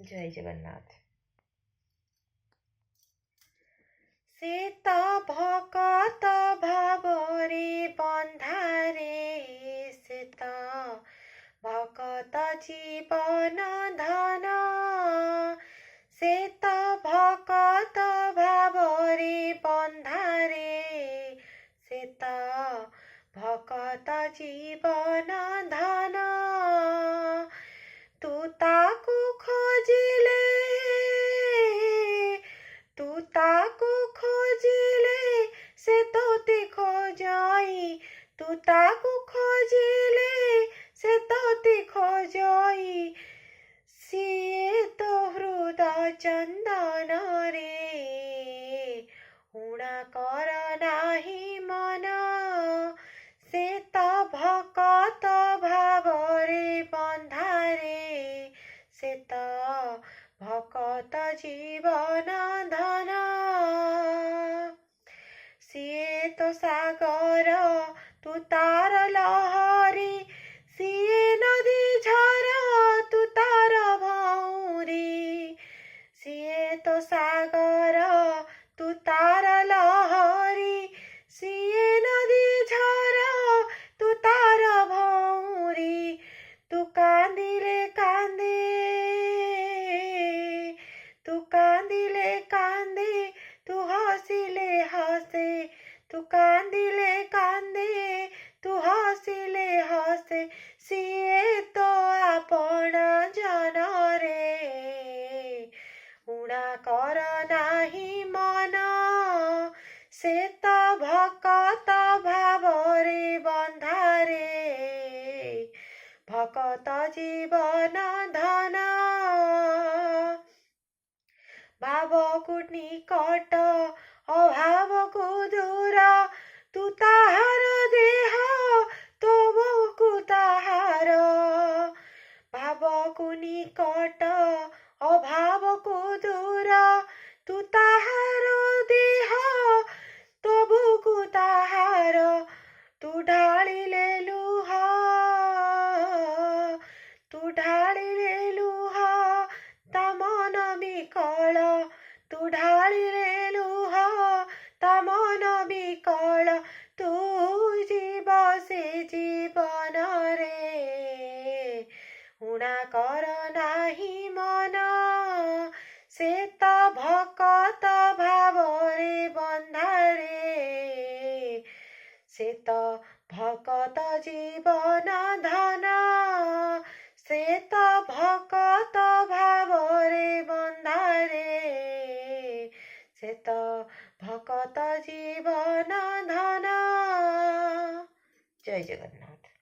जय जगन्नाथ। से त भकत भावरे बन्धारे, से त भकत जीवन धन, से त भकत भावरे बन्धारे, से त भकत जीवन धन। तू ताकू खोजिले, तू ताकू खोजिले से तोते खोजाई, तू ताकू खोजिले से तोते खोजाई। सिए तो हृदय चंदन रे, उणा कर नाही मन, से त भकत भावरे बन्धारे, से त भकत जीवन धन। सिए तो सागर तू तार लहरी, सिए नदी झर तू तार भौरी, सिए तो सागर तू तार लहरी, सिए नदी झर तू तार भौरी। तू कांदिले कांदे, तू कांदिले कांदे, तू हसिले हसे, तू कांदिले कांदे, तू हसिले हसे। सिए तो आपण जन रे, उणा कर नाही मन, से त भकत भावरे बन्धारे, भकत जीवन धन। भावको निकट अभावको दूर, तू ताहार देह तोबको ताहार। भावको निकट अभावको दूर, तू ताहार देह तोबको ताहार। तू ढालिले लुह, तू ढालिले लुह ता मन विकल, तू ढालिले लुह ता मन विकल। तू जीव से जीवन रे, उणा कर नाही मन, से त भकत भावरे बन्धारे, से त भकत जीवन धन। से त भकत भावरे बन्धारे, से त भकत जीवन धन। जय जगन्नाथ।